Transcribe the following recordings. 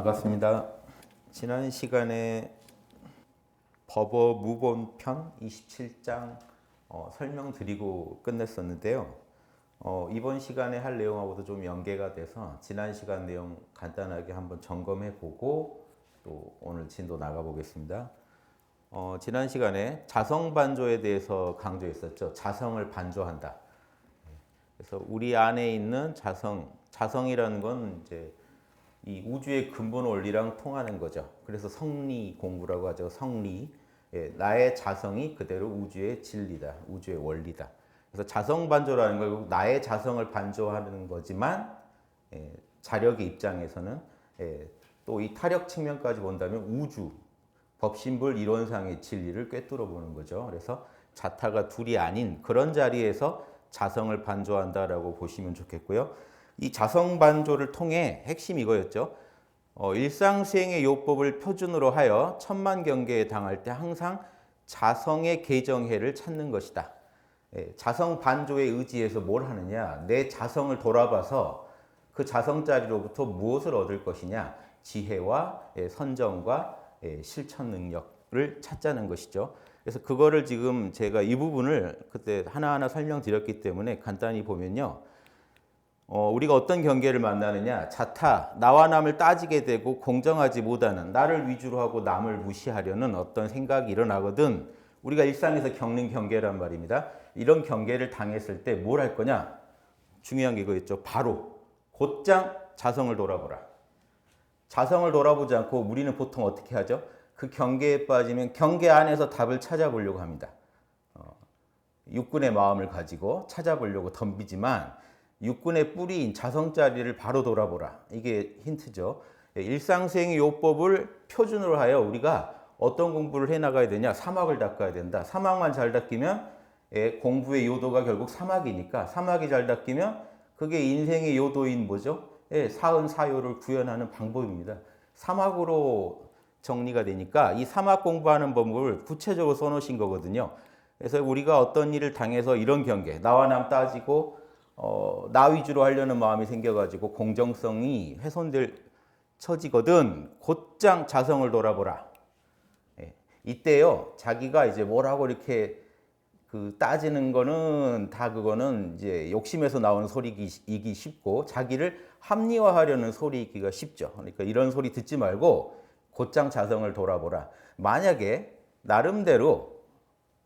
반갑습니다. 지난 시간에 법어 무본편 27장 설명드리고 끝냈었는데요. 이번 시간에 할 내용하고도 좀 연계가 돼서 지난 시간 내용 간단하게 한번 점검해 보고 또 오늘 진도 나가 보겠습니다. 지난 시간에 자성 반조에 대해서 강조했었죠. 자성을 반조한다. 그래서 우리 안에 있는 자성이라는 건 이제 이 우주의 근본 원리랑 통하는 거죠. 그래서 성리 공부라고 하죠. 성리. 나의 자성이 그대로 우주의 진리다. 우주의 원리다. 그래서 자성 반조라는 걸 나의 자성을 반조하는 거지만 자력의 입장에서는 또 이 타력 측면까지 본다면 우주, 법신불 이론상의 진리를 꿰뚫어 보는 거죠. 그래서 자타가 둘이 아닌 그런 자리에서 자성을 반조한다라고 보시면 좋겠고요. 이 자성 반조를 통해 핵심 이거였죠. 일상 수행의 요법을 표준으로 하여 천만 경계에 당할 때 항상 자성의 개정해를 찾는 것이다. 자성 반조에 의지해서 뭘 하느냐? 내 자성을 돌아봐서 그 자성 자리로부터 무엇을 얻을 것이냐? 지혜와 선정과 실천 능력을 찾자는 것이죠. 그래서 그거를 지금 제가 이 부분을 그때 하나하나 설명드렸기 때문에 간단히 보면요. 우리가 어떤 경계를 만나느냐? 자타, 나와 남을 따지게 되고 공정하지 못하는, 나를 위주로 하고 남을 무시하려는 어떤 생각이 일어나거든 우리가 일상에서 겪는 경계란 말입니다. 이런 경계를 당했을 때 뭘 할 거냐? 중요한 게 이거였죠. 바로 곧장 자성을 돌아보라. 자성을 돌아보지 않고 우리는 보통 어떻게 하죠? 그 경계에 빠지면 경계 안에서 답을 찾아보려고 합니다. 육군의 마음을 가지고 찾아보려고 덤비지만 육군의 뿌리인 자성자리를 바로 돌아보라. 이게 힌트죠. 일상수행의 요법을 표준으로 하여 우리가 어떤 공부를 해나가야 되냐. 사막을 닦아야 된다. 사막만 잘 닦이면 공부의 요도가 결국 사막이니까 사막이 잘 닦이면 그게 인생의 요도인 뭐죠? 사은사요를 구현하는 방법입니다. 사막으로 정리가 되니까 이 사막 공부하는 법을 구체적으로 써놓으신 거거든요. 그래서 우리가 어떤 일을 당해서 이런 경계, 나와 남 따지고 나 위주로 하려는 마음이 생겨가지고 공정성이 훼손될 처지거든 곧장 자성을 돌아보라. 이때요 자기가 이제 뭐라고 이렇게 그 따지는 거는 다 그거는 이제 욕심에서 나오는 소리이기 쉽고 자기를 합리화하려는 소리이기가 쉽죠. 그러니까 이런 소리 듣지 말고 곧장 자성을 돌아보라. 만약에 나름대로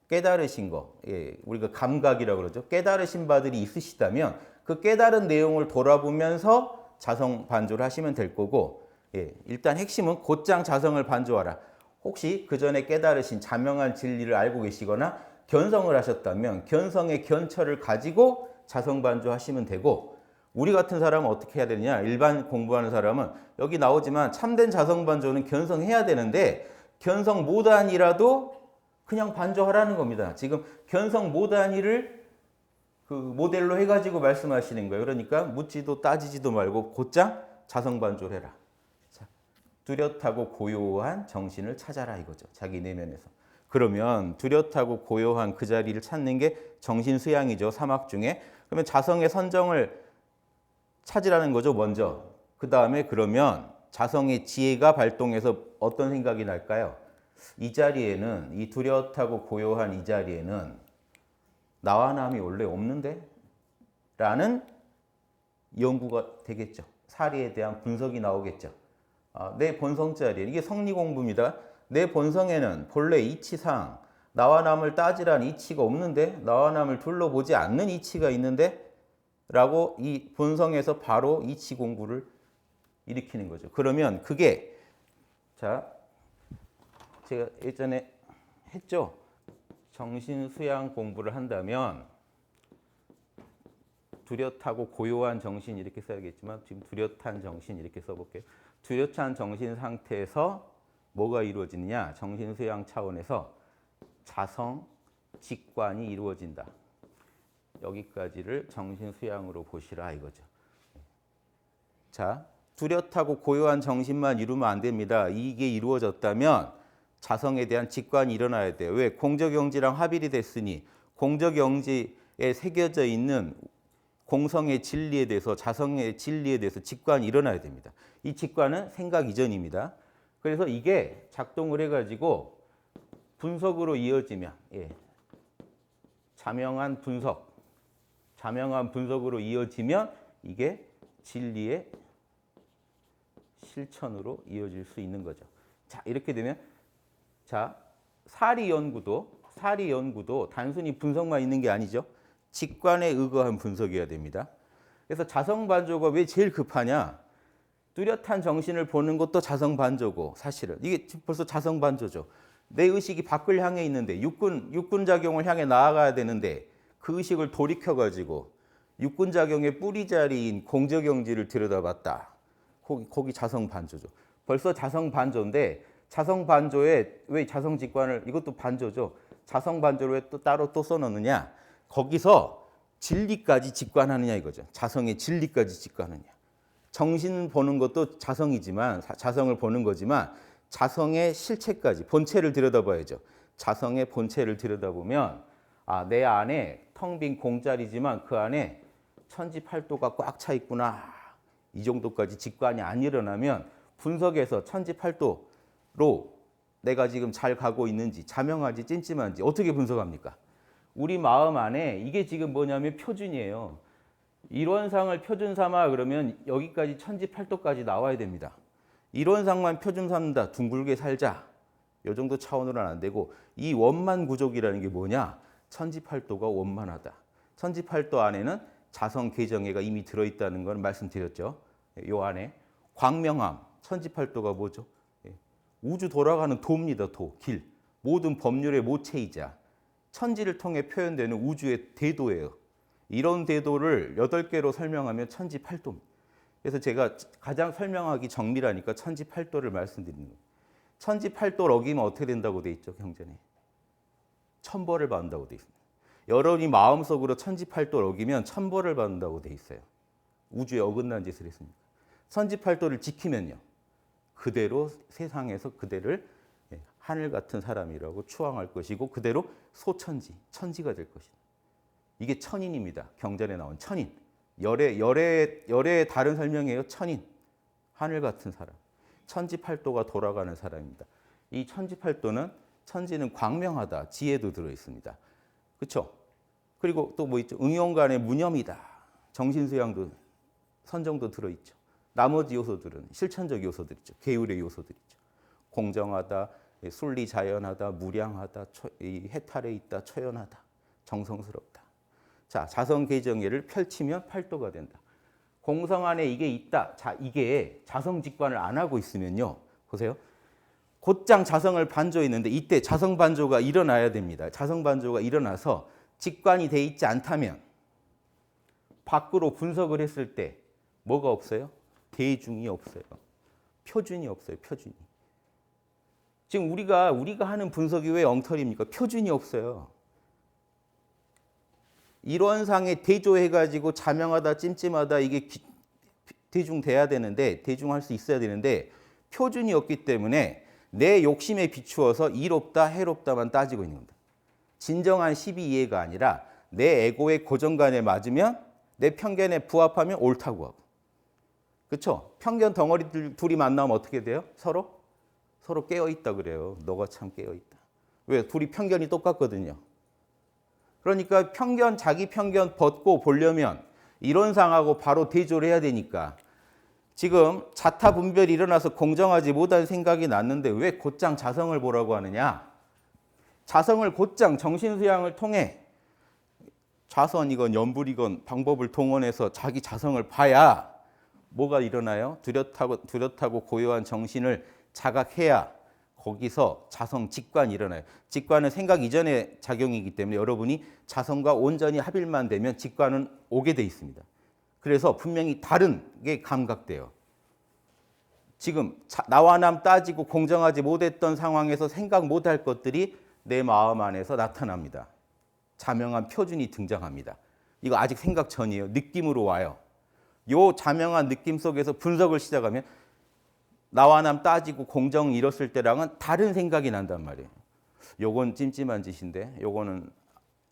깨달으신 거, 우리가 감각이라고 그러죠. 깨달으신 바들이 있으시다면 그 깨달은 내용을 돌아보면서 자성 반조를 하시면 될 거고, 일단 핵심은 곧장 자성을 반조하라. 혹시 그 전에 깨달으신 자명한 진리를 알고 계시거나 견성을 하셨다면 견성의 견처를 가지고 자성 반조하시면 되고, 우리 같은 사람은 어떻게 해야 되느냐? 일반 공부하는 사람은 여기 나오지만 참된 자성 반조는 견성해야 되는데 견성 못한이라도 그냥 반조하라는 겁니다. 지금 견성 못한 일을 그 모델로 해가지고 말씀하시는 거예요. 그러니까 묻지도 따지지도 말고 곧장 자성 반조를 해라. 자, 뚜렷하고 고요한 정신을 찾아라 이거죠. 자기 내면에서. 그러면 뚜렷하고 고요한 그 자리를 찾는 게 정신 수양이죠. 사막 중에. 그러면 자성의 선정을 찾으라는 거죠. 먼저. 그 다음에 그러면 자성의 지혜가 발동해서 어떤 생각이 날까요? 이 자리에는, 이 뚜렷하고 고요한 이 자리에는 나와 남이 원래 없는데? 라는 연구가 되겠죠. 사리에 대한 분석이 나오겠죠. 내 본성 자리에, 이게 성리 공부입니다. 내 본성에는 본래 이치상 나와 남을 따지란 이치가 없는데? 나와 남을 둘러보지 않는 이치가 있는데? 라고 이 본성에서 바로 이치 공부를 일으키는 거죠. 그러면 그게, 자, 제가 예전에 했죠. 정신 수양 공부를 한다면 뚜렷하고 고요한 정신 이렇게 써야겠지만 지금 뚜렷한 정신 이렇게 써볼게요. 뚜렷한 정신 상태에서 뭐가 이루어지느냐? 정신 수양 차원에서 자성, 직관이 이루어진다. 여기까지를 정신 수양으로 보시라 이거죠. 자, 뚜렷하고 고요한 정신만 이루면 안 됩니다. 이게 이루어졌다면 자성에 대한 직관이 일어나야 돼요. 왜? 공적영지랑 합일이 됐으니 공적영지에 새겨져 있는 공성의 진리에 대해서, 자성의 진리에 대해서 직관이 일어나야 됩니다. 이 직관은 생각 이전입니다. 그래서 이게 작동을 해가지고 분석으로 이어지면, 자명한 분석으로 이어지면 이게 진리의 실천으로 이어질 수 있는 거죠. 자, 이렇게 되면, 자, 사리 연구도 단순히 분석만 있는 게 아니죠. 직관에 의거한 분석이어야 됩니다. 그래서 자성반조가 왜 제일 급하냐? 뚜렷한 정신을 보는 것도 자성반조고, 사실은 이게 벌써 자성반조죠. 내 의식이 밖을 향해 있는데 육군작용을 향해 나아가야 되는데 그 의식을 돌이켜가지고 육군작용의 뿌리자리인 공저경지를 들여다봤다. 거기 자성반조죠. 벌써 자성반조인데, 자성반조에 왜 자성직관을, 이것도 반조죠. 자성반조를 왜 또 따로 또 써놓느냐? 거기서 진리까지 직관하느냐 이거죠. 자성의 진리까지 직관하느냐. 정신 보는 것도 자성이지만, 자성을 보는 거지만 자성의 실체까지, 본체를 들여다봐야죠. 자성의 본체를 들여다보면, 내 안에 텅 빈 공짜리지만 그 안에 천지팔도가 꽉 차 있구나. 이 정도까지 직관이 안 일어나면 분석에서 천지팔도로 내가 지금 잘 가고 있는지, 자명한지 찜찜한지 어떻게 분석합니까? 우리 마음 안에 이게 지금 뭐냐면 표준이에요. 이론상을 표준 삼아 그러면 여기까지 천지팔도까지 나와야 됩니다. 이론상만 표준 삼는다. 둥글게 살자. 이 정도 차원으로는 안 되고, 이 원만 구족이라는 게 뭐냐? 천지팔도가 원만하다. 천지팔도 안에는 자성 계정애가 이미 들어있다는 걸 말씀드렸죠. 요 안에 광명함, 천지팔도가 뭐죠? 우주 돌아가는 도입니다. 길. 모든 법률의 모체이자 천지를 통해 표현되는 우주의 대도예요. 이런 대도를 8개로 설명하면 천지팔도입니다. 그래서 제가 가장 설명하기 정밀하니까 천지팔도를 말씀드리는 거예요. 천지팔도를 어기면 어떻게 된다고 돼 있죠, 경전에? 천벌을 받는다고 돼 있습니다. 여러분이 마음속으로 천지팔도를 어기면 천벌을 받는다고 돼 있어요. 우주에 어긋난 짓을 했으니까. 천지팔도를 지키면요, 그대로 세상에서 그대를 하늘 같은 사람이라고 추앙할 것이고, 그대로 소천지, 천지가 될 것이다. 이게 천인입니다. 경전에 나온 천인. 열의 다른 설명이에요. 천인. 하늘 같은 사람. 천지팔도가 돌아가는 사람입니다. 이 천지팔도는, 천지는 광명하다. 지혜도 들어있습니다. 그렇죠? 그리고 또 뭐 있죠? 응용간의 무념이다. 정신수양도, 선정도 들어있죠. 나머지 요소들은 실천적 요소들이죠. 계율의 요소들이죠. 공정하다, 순리자연하다, 무량하다, 해탈에 있다, 초연하다, 정성스럽다. 자, 자성계정애를 펼치면 팔도가 된다. 공성 안에 이게 있다. 자, 이게 자성직관을 안 하고 있으면요, 보세요. 곧장 자성을 반조했는데 이때 자성반조가 일어나야 됩니다. 자성반조가 일어나서 직관이 돼 있지 않다면 밖으로 분석을 했을 때 뭐가 없어요? 대중이 없어요. 표준이 없어요. 표준이. 지금 우리가 하는 분석이 왜 엉터리입니까? 표준이 없어요. 이론상에 대조해가지고 자명하다, 찜찜하다 이게 대중돼야 되는데, 대중할 수 있어야 되는데 표준이 없기 때문에 내 욕심에 비추어서 이롭다, 해롭다만 따지고 있는 겁니다. 진정한 시비이해가 아니라 내 에고의 고정관에 맞으면, 내 편견에 부합하면 옳다고 하고. 그렇죠? 편견 덩어리들 둘이 만나면 어떻게 돼요? 서로 깨어있다 그래요. 너가 참 깨어있다. 왜? 둘이 편견이 똑같거든요. 그러니까 자기 편견 벗고 보려면 이론상하고 바로 대조를 해야 되니까, 지금 자타 분별이 일어나서 공정하지 못한 생각이 났는데 왜 곧장 자성을 보라고 하느냐? 자성을 곧장 정신수양을 통해 좌선이건 연불이건 방법을 동원해서 자기 자성을 봐야 뭐가 일어나요? 뚜렷하고 고요한 정신을 자각해야 거기서 자성 직관이 일어나요. 직관은 생각 이전의 작용이기 때문에 여러분이 자성과 온전히 합일만 되면 직관은 오게 돼 있습니다. 그래서 분명히 다른 게 감각돼요. 지금 나와 남 따지고 공정하지 못했던 상황에서 생각 못할 것들이 내 마음 안에서 나타납니다. 자명한 표준이 등장합니다. 이거 아직 생각 전이에요. 느낌으로 와요. 요 자명한 느낌 속에서 분석을 시작하면 나와 남 따지고 공정 잃었을 때랑은 다른 생각이 난단 말이에요. 요건 찜찜한 짓인데, 요거는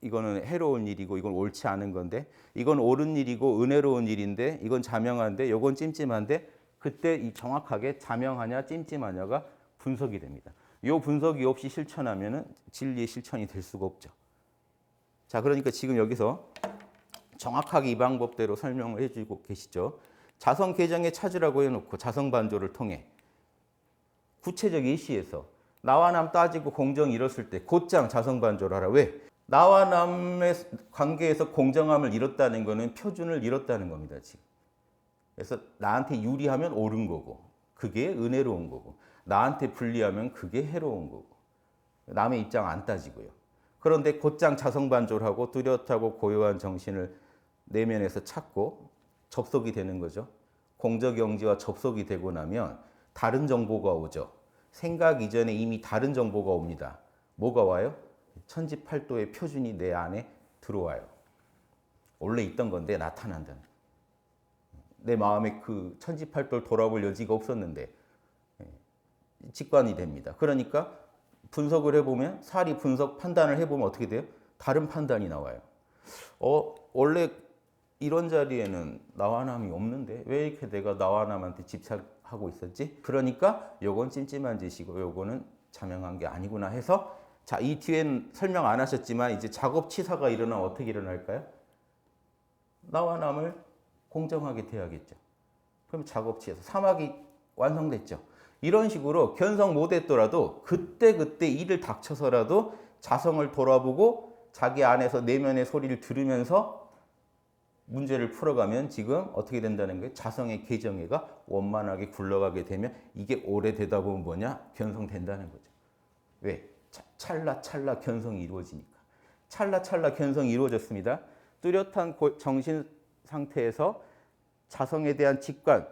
이거는 해로운 일이고 이건 옳지 않은 건데 이건 옳은 일이고 은혜로운 일인데 이건 자명한데 이건 찜찜한데 그때 이 정확하게 자명하냐 찜찜하냐가 분석이 됩니다. 이 분석이 없이 실천하면은 진리의 실천이 될 수가 없죠. 자, 그러니까 지금 여기서 정확하게 이 방법대로 설명을 해주고 계시죠. 자성 계정에 찾으라고 해놓고 자성 반조를 통해 구체적 예시에서 나와 남 따지고 공정이 이뤘을 때 곧장 자성 반조를 하라. 왜? 나와 남의 관계에서 공정함을 잃었다는 것은 표준을 잃었다는 겁니다. 지금. 그래서 나한테 유리하면 옳은 거고 그게 은혜로운 거고 나한테 불리하면 그게 해로운 거고 남의 입장 안 따지고요. 그런데 곧장 자성 반조를 하고 뚜렷하고 고요한 정신을 내면에서 찾고 접속이 되는 거죠. 공적 영지와 접속이 되고 나면 다른 정보가 오죠. 생각 이전에 이미 다른 정보가 옵니다. 뭐가 와요? 천지팔도의 표준이 내 안에 들어와요. 원래 있던 건데 나타난다는. 내 마음에 그 천지팔도를 돌아볼 여지가 없었는데 직관이 됩니다. 그러니까 분석을 해보면 사리 분석 판단을 해보면 어떻게 돼요? 다른 판단이 나와요. 원래 이런 자리에는 나와 남이 없는데 왜 이렇게 내가 나와 남한테 집착하고 있었지? 그러니까 요건 찜찜한 짓이고 요거는 자명한 게 아니구나 해서 자, 이 뒤엔 설명 안 하셨지만 이제 작업 치사가 일어나면 어떻게 일어날까요? 나와 남을 공정하게 대하겠죠. 그럼 작업 치사, 사막이 완성됐죠. 이런 식으로 견성 못했더라도 그때그때 일을 닥쳐서라도 자성을 돌아보고 자기 안에서 내면의 소리를 들으면서 문제를 풀어가면 지금 어떻게 된다는 거예요? 자성의 계정애가 원만하게 굴러가게 되면 이게 오래되다 보면 뭐냐? 견성된다는 거죠. 왜? 찰나찰나 견성이 이루어지니까. 찰나찰나 견성이 이루어졌습니다. 뚜렷한 정신 상태에서 자성에 대한 직관,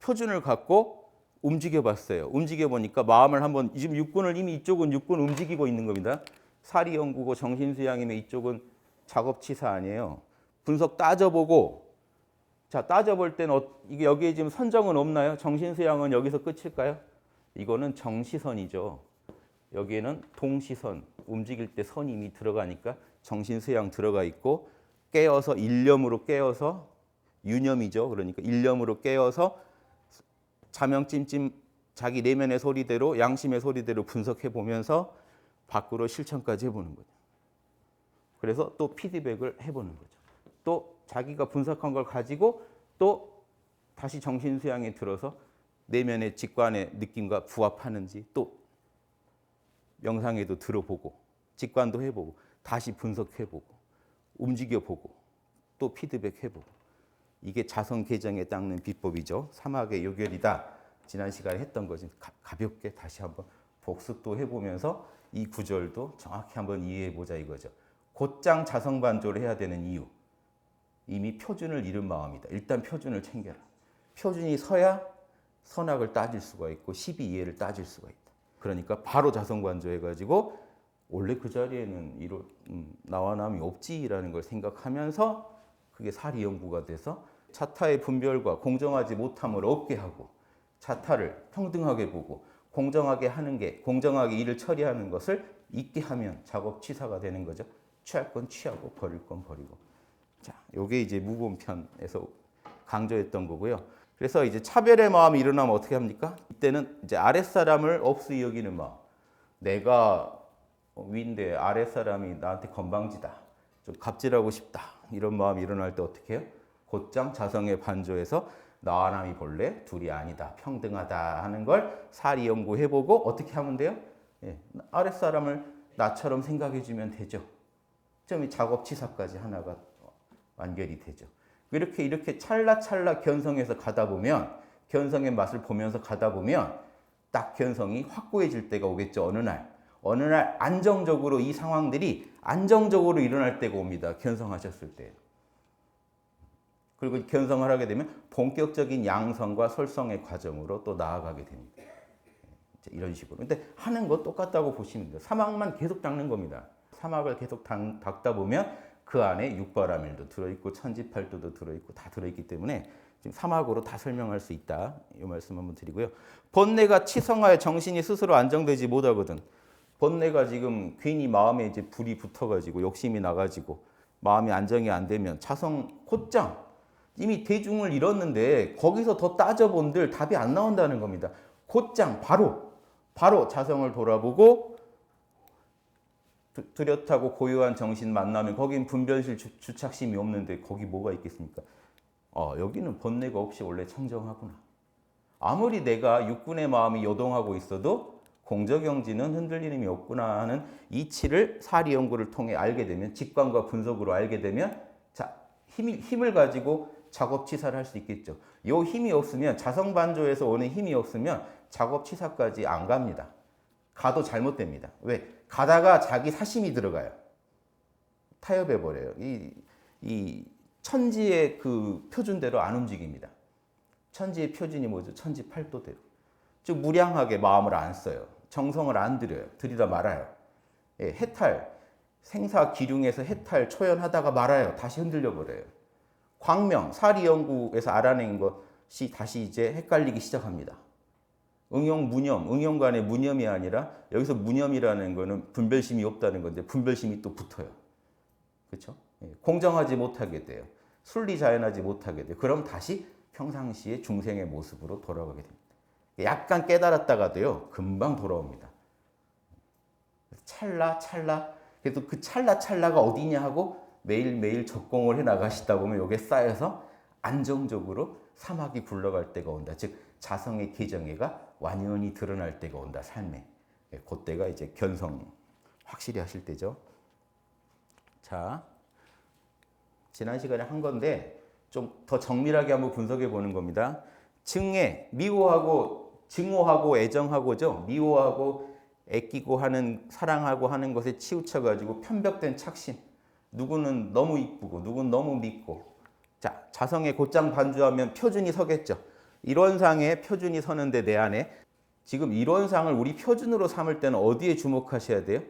표준을 갖고 움직여 봤어요. 움직여 보니까 마음을 한번 지금 육군을 이미 이쪽은 육군 움직이고 있는 겁니다. 사리 연구고 정신 수양이면 이쪽은 작업치사 아니에요. 분석 따져보고 자 따져볼 때는 이게 여기에 지금 선정은 없나요? 정신 수양은 여기서 끝일까요? 이거는 정시선이죠. 여기에는 동시선 움직일 때 선이 이미 들어가니까 정신 수양 들어가 있고 깨어서 일념으로 깨어서 유념이죠. 그러니까 일념으로 깨어서 자명찜찜 자기 내면의 소리대로 양심의 소리대로 분석해 보면서 밖으로 실천까지 해보는 거죠. 그래서 또 피드백을 해보는 거죠. 또 자기가 분석한 걸 가지고 또 다시 정신 수양에 들어서 내면의 직관의 느낌과 부합하는지 또 명상에도 들어보고 직관도 해보고 다시 분석해보고 움직여보고 또 피드백해보고 이게 자성 개정에 닦는 비법이죠. 사막의 요결이다. 지난 시간에 했던 거 좀 가볍게 다시 한번 복습도 해보면서 이 구절도 정확히 한번 이해해보자 이거죠. 곧장 자성 반조를 해야 되는 이유. 이미 표준을 잃은 마음이다. 일단 표준을 챙겨라. 표준이 서야 선악을 따질 수가 있고 십이이해를 따질 수가 있다. 그러니까 바로 자성 반조해가지고 원래 그 자리에는 나와 남이 없지라는 걸 생각하면서 그게 사리 연구가 돼서 차타의 분별과 공정하지 못함을 없게 하고 차타를 평등하게 보고 공정하게 하는 게 공정하게 일을 처리하는 것을 있게 하면 작업 취사가 되는 거죠. 취할 건 취하고 버릴 건 버리고. 자, 요게 이제 무본편에서 강조했던 거고요. 그래서 이제 차별의 마음이 일어나면 어떻게 합니까? 이때는 이제 아랫사람을 없이 여기는 마음. 내가 위인데 아랫사람이 나한테 건방지다. 좀 갑질하고 싶다. 이런 마음이 일어날 때 어떻게 해요? 곧장 자성의 반조해서 나와 남이 본래 둘이 아니다. 평등하다 하는 걸 사리 연구해보고 어떻게 하면 돼요? 예, 아랫사람을 나처럼 생각해주면 되죠. 이 작업치사까지 하나가 완결이 되죠. 이렇게 찰나찰나 견성해서 가다 보면 견성의 맛을 보면서 가다 보면 딱 견성이 확고해질 때가 오겠죠. 어느 날 안정적으로 이 상황들이 안정적으로 일어날 때가 옵니다. 견성하셨을 때. 그리고 견성을 하게 되면 본격적인 양성과 설성의 과정으로 또 나아가게 됩니다. 이런 식으로. 근데 하는 거 똑같다고 보시면 돼요. 사막만 계속 닦는 겁니다. 사막을 계속 닦다 보면 그 안에 육바라밀도 들어있고 천지팔도도 들어있고 다 들어있기 때문에 지금 사막으로 다 설명할 수 있다. 이 말씀 한번 드리고요. 본내가 치성하여 정신이 스스로 안정되지 못하거든. 번뇌가 지금 괜히 마음에 이제 불이 붙어가지고 욕심이 나가지고 마음이 안정이 안 되면 자성 곧장 이미 대중을 잃었는데 거기서 더 따져본들 답이 안 나온다는 겁니다. 곧장 바로 자성을 돌아보고 뚜렷하고 고요한 정신 만나면 거긴 분별실 주착심이 없는데 거기 뭐가 있겠습니까? 여기는 번뇌가 없이 원래 청정하구나. 아무리 내가 육군의 마음이 요동하고 있어도 공적영지는 흔들림이 없구나 하는 이치를 사리 연구를 통해 알게 되면 직관과 분석으로 알게 되면 자 힘을 가지고 작업 치사를 할 수 있겠죠. 요 힘이 없으면 자성반조에서 오는 힘이 없으면 작업 치사까지 안 갑니다. 가도 잘못됩니다. 왜? 가다가 자기 사심이 들어가요. 타협해 버려요. 이 천지의 그 표준대로 안 움직입니다. 천지의 표준이 뭐죠? 천지 팔도대로. 즉 무량하게 마음을 안 써요. 정성을 안 들여요. 들이다 말아요. 예, 해탈, 생사 기륭에서 해탈 초연하다가 말아요. 다시 흔들려 버려요. 광명, 사리 연구에서 알아낸 것이 다시 이제 헷갈리기 시작합니다. 응용, 무념, 응용간의 무념이 아니라 여기서 무념이라는 거는 분별심이 없다는 건데 분별심이 또 붙어요. 그렇죠? 예, 공정하지 못하게 돼요. 순리자연하지 못하게 돼요. 그럼 다시 평상시의 중생의 모습으로 돌아가게 됩니다. 약간 깨달았다가도요, 금방 돌아옵니다. 찰나. 그래도 그 찰나가 어디냐 하고 매일매일 적공을 해 나가시다 보면 이게 쌓여서 안정적으로 사막이 굴러갈 때가 온다. 즉, 자성의 개정애가 완연히 드러날 때가 온다, 삶에. 그때가 이제 견성 확실히 하실 때죠. 자, 지난 시간에 한 건데 좀 더 정밀하게 한번 분석해 보는 겁니다. 증애, 미워하고 증오하고 애정하고죠. 미워하고 애끼고 하는 사랑하고 하는 것에 치우쳐 가지고 편벽된 착심. 누구는 너무 이쁘고 누구는 너무 믿고. 자, 자성에 곧장 반주하면 표준이 서겠죠. 이론상에 표준이 서는데 내 안에 지금 이론상을 우리 표준으로 삼을 때는 어디에 주목하셔야 돼요?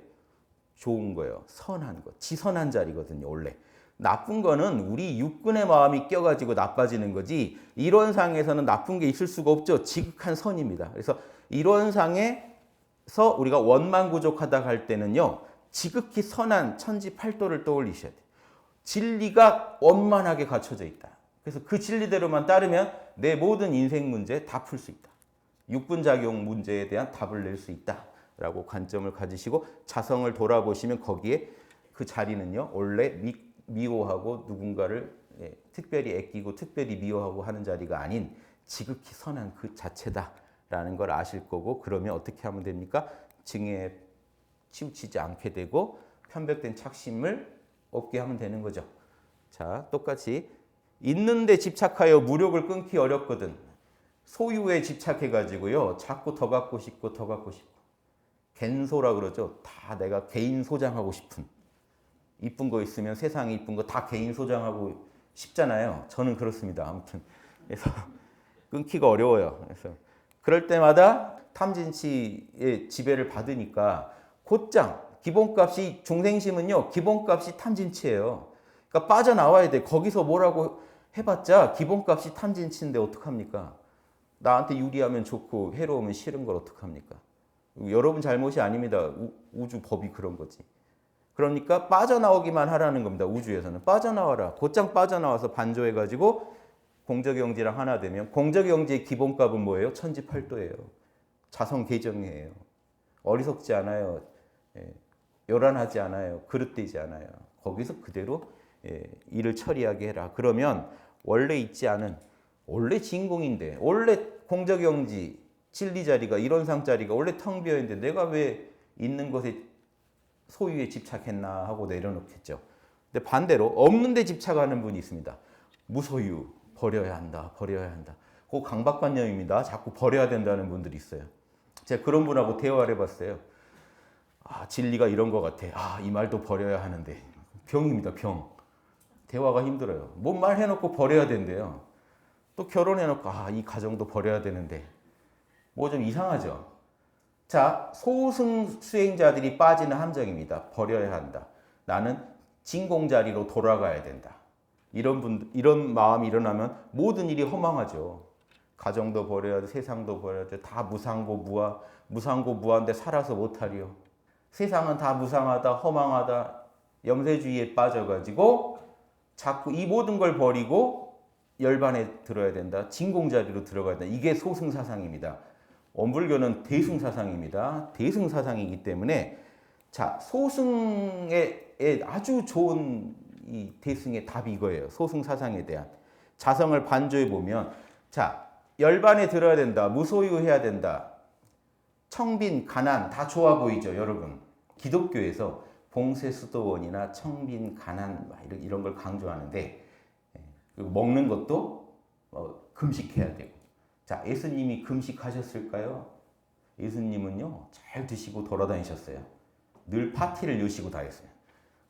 좋은 거예요. 선한 거. 지선한 자리거든요, 원래. 나쁜 거는 우리 육군의 마음이 껴가지고 나빠지는 거지 이론상에서는 나쁜 게 있을 수가 없죠. 지극한 선입니다. 그래서 이론상에서 우리가 원만구족하다 할 때는요. 지극히 선한 천지팔도를 떠올리셔야 돼요. 진리가 원만하게 갖춰져 있다. 그래서 그 진리대로만 따르면 내 모든 인생 문제 다 풀 수 있다. 육군작용 문제에 대한 답을 낼 수 있다. 라고 관점을 가지시고 자성을 돌아보시면 거기에 그 자리는요. 원래 미워하고 누군가를 특별히 애끼고 특별히 미워하고 하는 자리가 아닌 지극히 선한 그 자체다라는 걸 아실 거고 그러면 어떻게 하면 됩니까? 증에 치우치지 않게 되고 편백된 착심을 없게 하면 되는 거죠. 자, 똑같이 있는데 집착하여 무력을 끊기 어렵거든. 소유에 집착해가지고요. 자꾸 더 갖고 싶고 더 갖고 싶고. 갠소라 그러죠. 다 내가 개인 소장하고 싶은. 이쁜 거 있으면 세상에 이쁜 거 다 개인 소장하고 싶잖아요. 저는 그렇습니다. 아무튼 그래서 끊기가 어려워요. 그래서 그럴 때마다 탐진치의 지배를 받으니까 곧장 기본값이 중생심은요. 기본값이 탐진치예요. 그러니까 빠져나와야 돼. 거기서 뭐라고 해봤자 기본값이 탐진치인데 어떡합니까? 나한테 유리하면 좋고 해로우면 싫은 걸 어떡합니까? 여러분 잘못이 아닙니다. 우주 법이 그런 거지. 그러니까 빠져나오기만 하라는 겁니다. 우주에서는. 빠져나와라. 곧장 빠져나와서 반조해가지고 공적영지랑 하나 되면 공적영지의 기본값은 뭐예요? 천지팔도예요. 자성개정이에요. 어리석지 않아요. 요란하지 않아요. 그릇되지 않아요. 거기서 그대로 일을 처리하게 해라. 그러면 원래 있지 않은 원래 진공인데 원래 공적영지 진리 자리가 이론상 자리가 원래 텅 비어 있는데 내가 왜 있는 것에 소유에 집착했나 하고 내려놓겠죠. 근데 반대로 없는 데 집착하는 분이 있습니다. 무소유 버려야 한다. 그거 강박관념입니다. 자꾸 버려야 된다는 분들이 있어요. 제가 그런 분하고 대화를 해봤어요. 진리가 이런 것 같아. 이 말도 버려야 하는데. 병입니다. 병. 대화가 힘들어요. 뭔 말 해놓고 버려야 된대요. 또 결혼해놓고 이 가정도 버려야 되는데. 뭐 좀 이상하죠. 자, 소승 수행자들이 빠지는 함정입니다. 버려야 한다. 나는 진공자리로 돌아가야 된다. 이런 마음이 일어나면 모든 일이 허망하죠. 가정도 버려야 돼, 세상도 버려야 돼. 다 무상고 무한데 살아서 못하리요. 세상은 다 무상하다, 허망하다, 염세주의에 빠져가지고 자꾸 이 모든 걸 버리고 열반에 들어야 된다. 진공자리로 들어가야 된다. 이게 소승사상입니다. 원불교는 대승사상입니다. 대승사상이기 때문에 자, 소승의 아주 좋은 이 대승의 답이 이거예요. 소승사상에 대한. 자성을 반조해 보면 자, 열반에 들어야 된다. 무소유해야 된다. 청빈, 가난 다 좋아 보이죠, 여러분. 기독교에서 봉쇄수도원이나 청빈, 가난 이런 걸 강조하는데 그리고 먹는 것도 금식해야 되고. 자, 예수님이 금식하셨을까요? 예수님은요, 잘 드시고 돌아다니셨어요. 늘 파티를 여시고 다녔어요.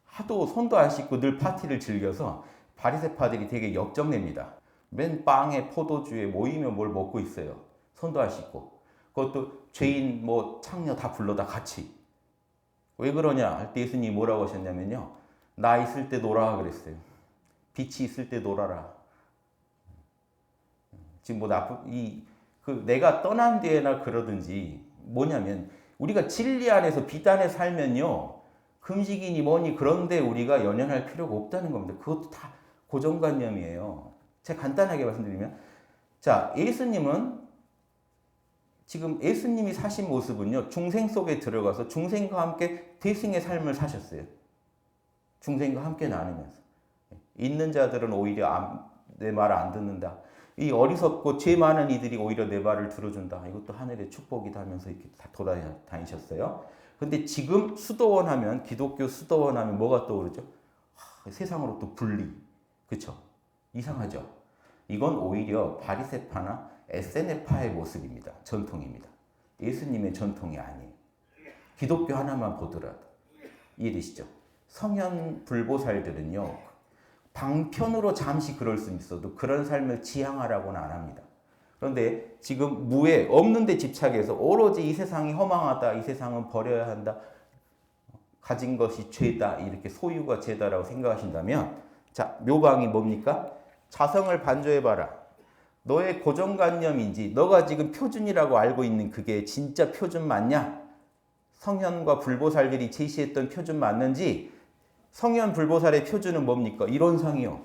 하도 손도 안 씻고 늘 파티를 즐겨서 바리새파들이 되게 역정냅니다. 맨 빵에 포도주에 모이면 뭘 먹고 있어요. 손도 안 씻고. 그것도 죄인 창녀 다 불러다 같이. 왜 그러냐 할 때 예수님이 뭐라고 하셨냐면요. 나 있을 때 놀아 그랬어요. 빛이 있을 때 놀아라. 지금 내가 떠난 뒤에나 그러든지 뭐냐면 우리가 진리 안에서 빛 안에 살면요. 금식이니 뭐니 그런데 우리가 연연할 필요가 없다는 겁니다. 그것도 다 고정관념이에요. 제가 간단하게 말씀드리면 자, 지금 예수님이 사신 모습은요. 중생 속에 들어가서 중생과 함께 대승의 삶을 사셨어요. 중생과 함께 나누면서. 있는 자들은 오히려 내 말을 안 듣는다. 이 어리석고 죄 많은 이들이 오히려 내 말을 들어준다. 이것도 하늘의 축복이다 하면서 이렇게 다 돌아다니셨어요. 근데 지금 수도원 하면, 기독교 수도원 하면 뭐가 떠오르죠? 세상으로 또 분리. 그쵸? 이상하죠? 이건 오히려 바리새파나 에세네파의 모습입니다. 전통입니다. 예수님의 전통이 아니에요. 기독교 하나만 보더라도. 이해되시죠? 성현 불보살들은요. 방편으로 잠시 그럴 수 있어도 그런 삶을 지향하라고는 안 합니다. 그런데 지금 무에 없는 데 집착해서 오로지 이 세상이 허망하다. 이 세상은 버려야 한다. 가진 것이 죄다. 이렇게 소유가 죄다라고 생각하신다면 자, 묘방이 뭡니까? 자성을 반조해봐라. 너의 고정관념인지 너가 지금 표준이라고 알고 있는 그게 진짜 표준 맞냐? 성현과 불보살들이 제시했던 표준 맞는지 성현 불보살의 표준은 뭡니까? 이론상이요.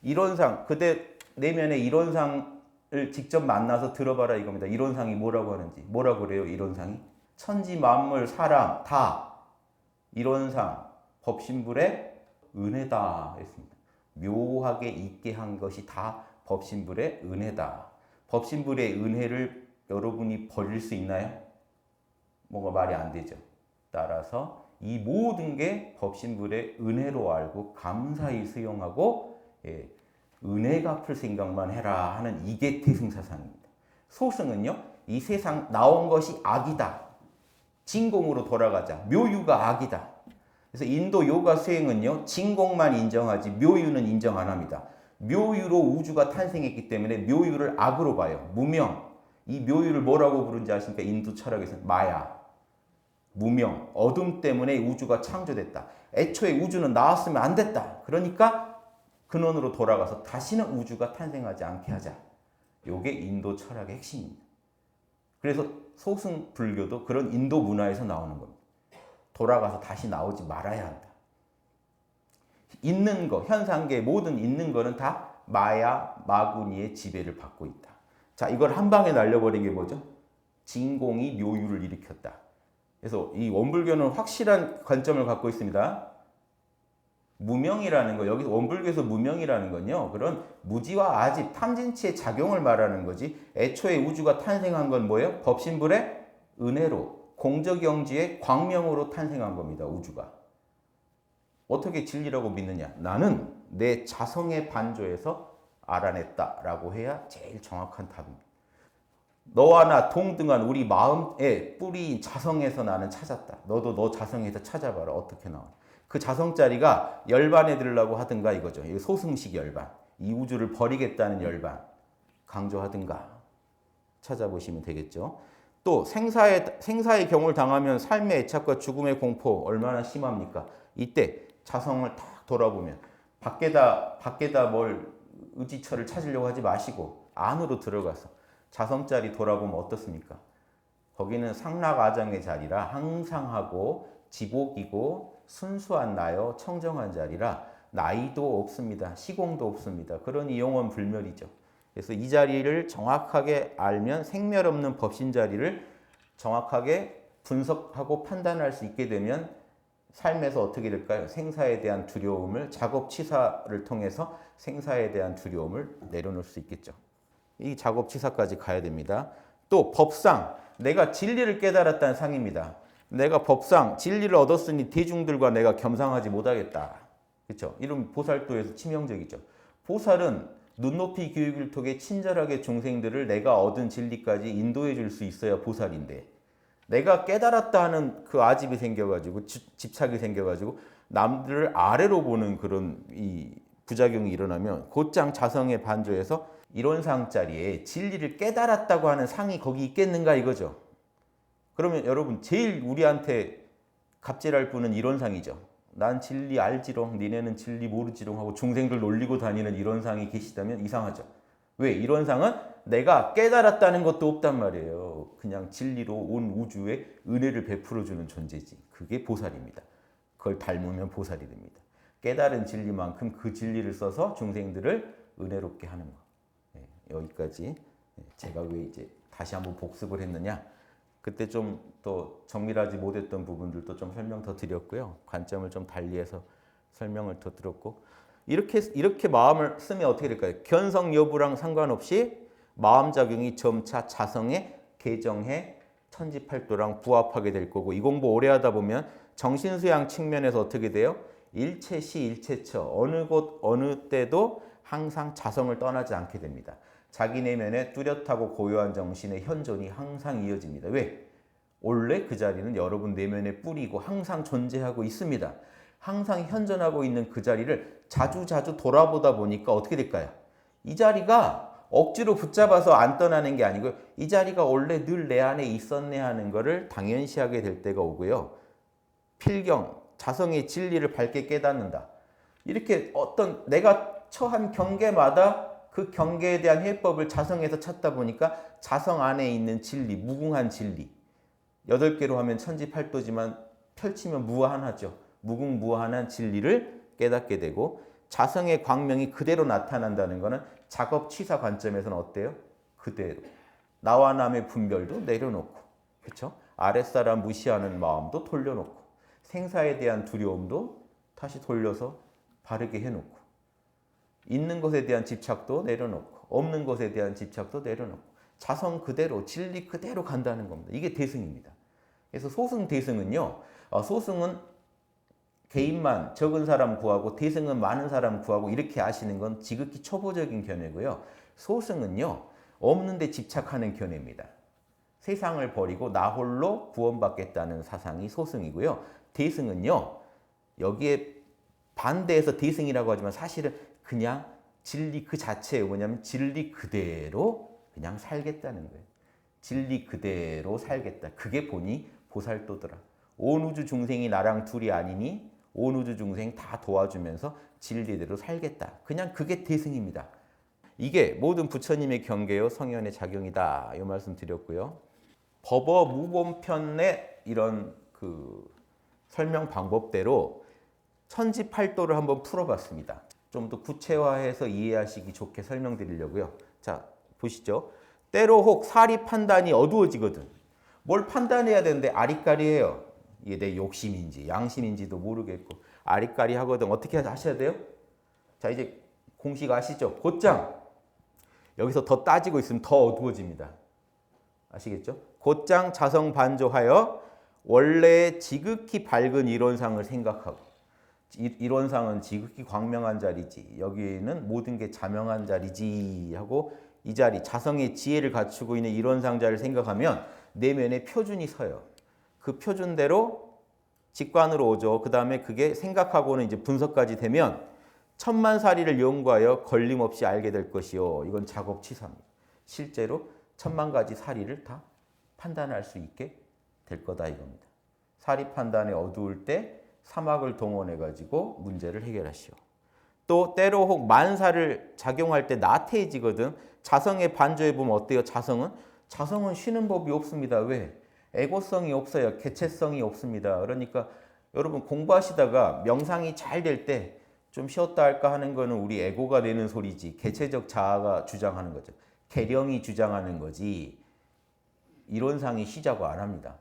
이론상. 그대 내면의 이론상을 직접 만나서 들어봐라 이겁니다. 이론상이 뭐라고 하는지. 뭐라고 그래요? 이론상이? 천지 만물 사람 다 이론상 법신불의 은혜다 했습니다. 묘하게 있게 한 것이 다 법신불의 은혜다. 법신불의 은혜를 여러분이 버릴 수 있나요? 뭔가 말이 안 되죠. 따라서 이 모든 게 법신불의 은혜로 알고 감사히 수용하고 은혜 갚을 생각만 해라 하는 이게 대승사상입니다. 소승은요. 이 세상 나온 것이 악이다. 진공으로 돌아가자. 묘유가 악이다. 그래서 인도 요가 수행은요. 진공만 인정하지 묘유는 인정 안 합니다. 묘유로 우주가 탄생했기 때문에 묘유를 악으로 봐요. 무명. 이 묘유를 뭐라고 부른지 아십니까? 인도 철학에서 마야. 무명. 어둠 때문에 우주가 창조됐다. 애초에 우주는 나왔으면 안 됐다. 그러니까 근원으로 돌아가서 다시는 우주가 탄생하지 않게 하자. 요게 인도 철학의 핵심입니다. 그래서 소승 불교도 그런 인도 문화에서 나오는 겁니다. 돌아가서 다시 나오지 말아야 한다. 있는 거, 현상계 모든 있는 거는 다 마야, 마구니의 지배를 받고 있다. 자, 이걸 한 방에 날려버린 게 뭐죠? 진공이 묘유를 일으켰다. 그래서 이 원불교는 확실한 관점을 갖고 있습니다. 무명이라는 거, 여기서 원불교에서 무명이라는 건요, 그런 무지와 아집, 탐진치의 작용을 말하는 거지, 애초에 우주가 탄생한 건 뭐예요? 법신불의 은혜로, 공적영지의 광명으로 탄생한 겁니다, 우주가. 어떻게 진리라고 믿느냐? 나는 내 자성의 반조에서 알아냈다라고 해야 제일 정확한 답입니다. 너와 나 동등한 우리 마음의 뿌리인 자성에서 나는 찾았다. 너도 너 자성에서 찾아봐라. 어떻게 나와? 그 자성자리가 열반에 들으려고 하든가 이거죠. 소승식 열반. 이 우주를 버리겠다는 열반. 강조하든가 찾아보시면 되겠죠. 또 생사의 경우를 당하면 삶의 애착과 죽음의 공포 얼마나 심합니까? 이때 자성을 딱 돌아보면 밖에다 뭘 의지처를 찾으려고 하지 마시고 안으로 들어가서 자성자리 돌아보면 어떻습니까? 거기는 상락아정의 자리라 항상 하고 지복이고 순수한 나요, 청정한 자리라 나이도 없습니다. 시공도 없습니다. 그러니 영원 불멸이죠. 그래서 이 자리를 정확하게 알면 생멸 없는 법신 자리를 정확하게 분석하고 판단할 수 있게 되면 삶에서 어떻게 될까요? 생사에 대한 두려움을 작업치사를 통해서 생사에 대한 두려움을 내려놓을 수 있겠죠. 이 작업치사까지 가야 됩니다. 또 법상 내가 진리를 깨달았다는 상입니다. 내가 법상 진리를 얻었으니 대중들과 내가 겸상하지 못하겠다. 그렇죠? 이런 보살도에서 치명적이죠. 보살은 눈높이 교육을 통해 친절하게 중생들을 내가 얻은 진리까지 인도해 줄 수 있어야 보살인데 내가 깨달았다 하는 그 아집이 생겨가지고 집착이 생겨가지고 남들을 아래로 보는 그런 이 부작용이 일어나면 곧장 자성에 반조해서 이런 상자리에 진리를 깨달았다고 하는 상이 거기 있겠는가 이거죠. 그러면 여러분 제일 우리한테 갑질할 분은 이런 상이죠. 난 진리 알지롱, 니네는 진리 모르지롱 하고 중생들 놀리고 다니는 이런 상이 계시다면 이상하죠. 왜? 이런 상은 내가 깨달았다는 것도 없단 말이에요. 그냥 진리로 온 우주에 은혜를 베풀어주는 존재지. 그게 보살입니다. 그걸 닮으면 보살이 됩니다. 깨달은 진리만큼 그 진리를 써서 중생들을 은혜롭게 하는 거. 네, 여기까지. 제가 왜 이제 다시 한번 복습을 했느냐? 그때 좀 또 정밀하지 못했던 부분들도 좀 설명 더 드렸고요. 관점을 좀 달리해서 설명을 더 드렸고 이렇게 마음을 쓰면 어떻게 될까요? 견성 여부랑 상관없이 마음작용이 점차 자성에 개정해 천지팔도랑 부합하게 될 거고 이 공부 오래 하다 보면 정신수양 측면에서 어떻게 돼요? 일체시 일체처 어느 곳 어느 때도 항상 자성을 떠나지 않게 됩니다. 자기 내면에 뚜렷하고 고요한 정신의 현존이 항상 이어집니다. 왜? 원래 그 자리는 여러분 내면에 뿌리고 항상 존재하고 있습니다. 항상 현존하고 있는 그 자리를 자주자주 돌아보다 보니까 어떻게 될까요? 이 자리가 억지로 붙잡아서 안 떠나는 게 아니고 이 자리가 원래 늘 내 안에 있었네 하는 것을 당연시하게 될 때가 오고요. 필경, 자성의 진리를 밝게 깨닫는다. 이렇게 어떤 내가 처한 경계마다 그 경계에 대한 해법을 자성에서 찾다 보니까 자성 안에 있는 진리, 무궁한 진리. 8개로 하면 천지팔도지만 펼치면 무한하죠. 무궁무한한 진리를 깨닫게 되고 자성의 광명이 그대로 나타난다는 것은 작업치사 관점에서는 어때요? 그대로. 나와 남의 분별도 내려놓고 그렇죠? 아랫사람 무시하는 마음도 돌려놓고 생사에 대한 두려움도 다시 돌려서 바르게 해놓고 있는 것에 대한 집착도 내려놓고 없는 것에 대한 집착도 내려놓고 자성 그대로 진리 그대로 간다는 겁니다. 이게 대승입니다. 그래서 소승 대승은요. 소승은 개인만 적은 사람 구하고 대승은 많은 사람 구하고 이렇게 아시는 건 지극히 초보적인 견해고요. 소승은요. 없는 데 집착하는 견해입니다. 세상을 버리고 나 홀로 구원받겠다는 사상이 소승이고요. 대승은요. 여기에 반대해서 대승이라고 하지만 사실은 그냥 진리 그 자체예요. 뭐냐면 진리 그대로 그냥 살겠다는 거예요. 진리 그대로 살겠다. 그게 보니 보살도더라. 온 우주 중생이 나랑 둘이 아니니 온 우주 중생 다 도와주면서 진리대로 살겠다. 그냥 그게 대승입니다. 이게 모든 부처님의 경계요 성현의 작용이다. 이 말씀 드렸고요. 법어 무본편의 이런 그 설명 방법대로 천지팔도를 한번 풀어봤습니다. 좀 더 구체화해서 이해하시기 좋게 설명드리려고요. 자, 보시죠. 때로 혹 사리 판단이 어두워지거든. 뭘 판단해야 되는데 아리까리해요. 이게 내 욕심인지 양심인지도 모르겠고 아리까리 하거든. 어떻게 하셔야 돼요? 자, 이제 공식 아시죠? 곧장 여기서 더 따지고 있으면 더 어두워집니다. 아시겠죠? 곧장 자성 반조하여 원래 지극히 밝은 이론상을 생각하고 이론상은 지극히 광명한 자리지 여기는 모든 게 자명한 자리지 하고 이 자리 자성의 지혜를 갖추고 있는 이론상자를 생각하면 내면에 표준이 서요. 그 표준대로 직관으로 오죠. 그 다음에 그게 생각하고는 이제 분석까지 되면 천만사리를 연구하여 걸림없이 알게 될 것이요. 이건 작업치사입니다. 실제로 천만 가지 사리를 다 판단할 수 있게 될 거다 이겁니다. 사리 판단에 어두울 때 사막을 동원해 가지고 문제를 해결하시오. 또 때로 혹 만사를 작용할 때 나태해지거든. 자성에 반조해 보면 어때요? 자성은 쉬는 법이 없습니다. 왜? 애고성이 없어요. 개체성이 없습니다. 그러니까 여러분 공부하시다가 명상이 잘 될 때 좀 쉬었다 할까 하는 거는 우리 에고가 내는 소리지 개체적 자아가 주장하는 거죠. 계령이 주장하는 거지 이론상이 쉬자고 안 합니다.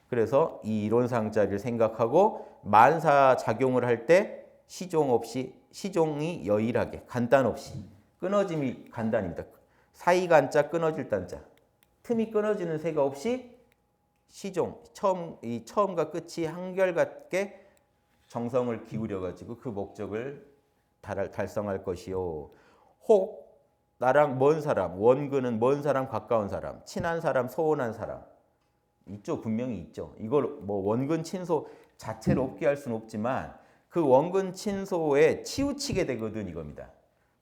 그래서 이 이론상 자리를 생각하고 만사 작용을 할 때 시종 없이 시종이 여일하게 간단 없이 끊어짐이 간단입니다. 사이 간자 끊어질 단자 틈이 끊어지는 새가 없이 시종 처음과 끝이 한결같게 정성을 기울여 가지고 그 목적을 달성할 것이요. 혹 나랑 먼 사람 원근은 먼 사람 가까운 사람 친한 사람 소원한 사람 있죠. 분명히 있죠. 이걸 뭐 원근 친소 자체를 없게 할 수는 없지만 그 원근 친소에 치우치게 되거든 이겁니다.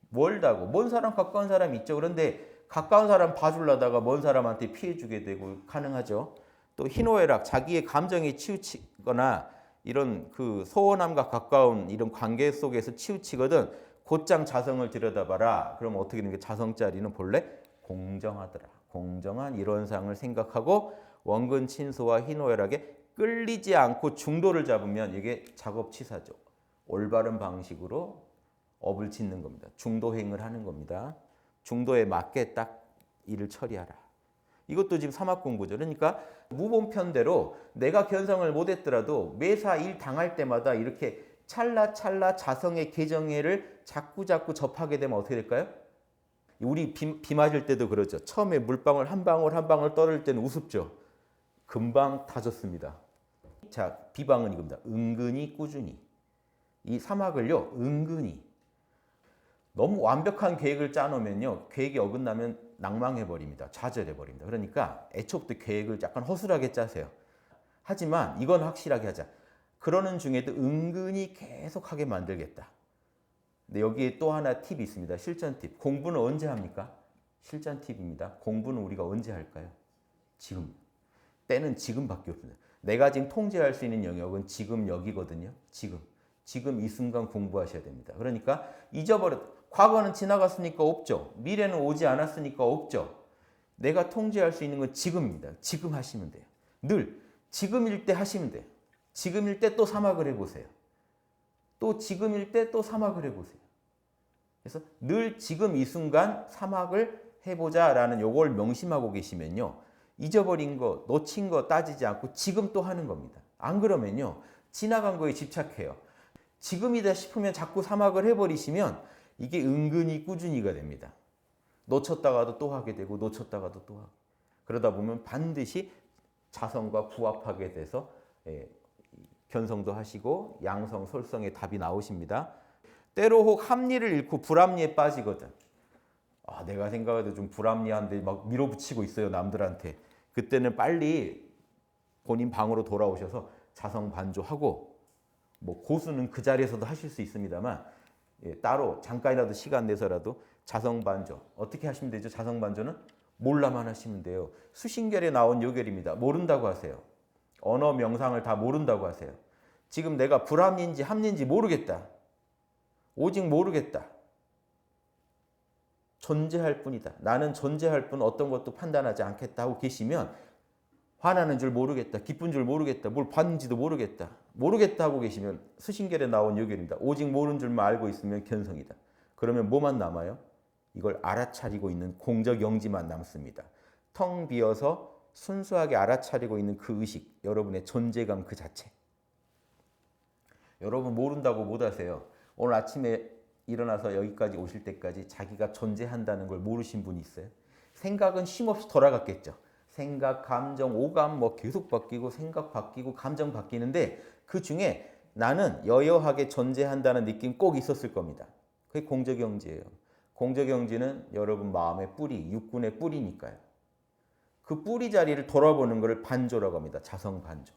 멀다고 먼 사람 가까운 사람 있죠. 그런데 가까운 사람 봐주려다가 먼 사람한테 피해주게 되고 가능하죠. 또 희노애락 자기의 감정에 치우치거나 이런 그 소원함과 가까운 이런 관계 속에서 치우치거든 곧장 자성을 들여다봐라. 그럼 어떻게 되는 게 자성자리는 본래 공정하더라. 공정한 이론상을 생각하고 원근 친소와 희노애락에 끌리지 않고 중도를 잡으면 이게 작업치사죠. 올바른 방식으로 업을 짓는 겁니다. 중도행을 하는 겁니다. 중도에 맞게 딱 일을 처리하라. 이것도 지금 삼합 공부죠. 그러니까 무본편대로 내가 견성을 못했더라도 매사 일 당할 때마다 이렇게 찰나찰나 자성의 개정회를 자꾸자꾸 접하게 되면 어떻게 될까요? 우리 비 맞을 때도 그러죠. 처음에 물방울 한 방울 한 방울 떨어질 때는 우습죠. 금방 다졌습니다. 자, 비방은 이겁니다. 은근히 꾸준히. 이 삼학을요. 은근히. 너무 완벽한 계획을 짜놓으면요. 계획이 어긋나면 낭망해버립니다. 좌절해버립니다. 그러니까 애초부터 계획을 약간 허술하게 짜세요. 하지만 이건 확실하게 하자. 그러는 중에도 은근히 계속하게 만들겠다. 근데 여기에 또 하나 팁이 있습니다. 실전 팁. 공부는 언제 합니까? 실전 팁입니다. 공부는 우리가 언제 할까요? 지금. 때는 지금밖에 없습니다. 내가 지금 통제할 수 있는 영역은 지금 여기거든요. 지금. 지금 이 순간 공부하셔야 됩니다. 그러니까 과거는 지나갔으니까 없죠. 미래는 오지 않았으니까 없죠. 내가 통제할 수 있는 건 지금입니다. 지금 하시면 돼요. 늘 지금일 때 하시면 돼요. 지금일 때 또 삼학을 해보세요. 또 지금일 때 또 삼학을 해보세요. 그래서 늘 지금 이 순간 삼학을 해보자라는 요걸 명심하고 계시면요. 잊어버린 거, 놓친 거 따지지 않고 지금 또 하는 겁니다. 안 그러면요. 지나간 거에 집착해요. 지금이다 싶으면 자꾸 삼학을 해버리시면 이게 은근히 꾸준히가 됩니다. 놓쳤다가도 또 하게 되고 놓쳤다가도 또 하고 그러다 보면 반드시 자성과 부합하게 돼서 견성도 하시고 양성, 솔성의 답이 나오십니다. 때로 혹 합리를 잃고 불합리에 빠지거든. 아, 내가 생각해도 좀 불합리한데 막 밀어붙이고 있어요 남들한테. 그때는 빨리 본인 방으로 돌아오셔서 자성 반조하고 뭐 고수는 그 자리에서도 하실 수 있습니다만 따로 잠깐이라도 시간 내서라도 자성 반조 어떻게 하시면 되죠? 자성 반조는 몰라만 하시면 돼요. 수신결에 나온 요결입니다. 모른다고 하세요. 언어 명상을 다 모른다고 하세요. 지금 내가 불합리인지 합리인지 모르겠다. 오직 모르겠다. 존재할 뿐이다. 나는 존재할 뿐 어떤 것도 판단하지 않겠다 하고 계시면 화나는 줄 모르겠다. 기쁜 줄 모르겠다. 뭘 봤는지도 모르겠다. 모르겠다 하고 계시면 수신결에 나온 요결입니다. 오직 모르는 줄만 알고 있으면 견성이다. 그러면 뭐만 남아요? 이걸 알아차리고 있는 공적영지만 남습니다. 텅 비어서 순수하게 알아차리고 있는 그 의식, 여러분의 존재감 그 자체. 여러분 모른다고 못하세요. 오늘 아침에 일어나서 여기까지 오실 때까지 자기가 존재한다는 걸 모르신 분이 있어요? 생각은 쉼없이 돌아갔겠죠. 생각, 감정, 오감 뭐 계속 바뀌고 생각 바뀌고 감정 바뀌는데 그 중에 나는 여여하게 존재한다는 느낌 꼭 있었을 겁니다. 그게 공적영지예요. 공적영지는 여러분 마음의 뿌리, 육군의 뿌리니까요. 그 뿌리 자리를 돌아보는 것을 반조라고 합니다. 자성반조.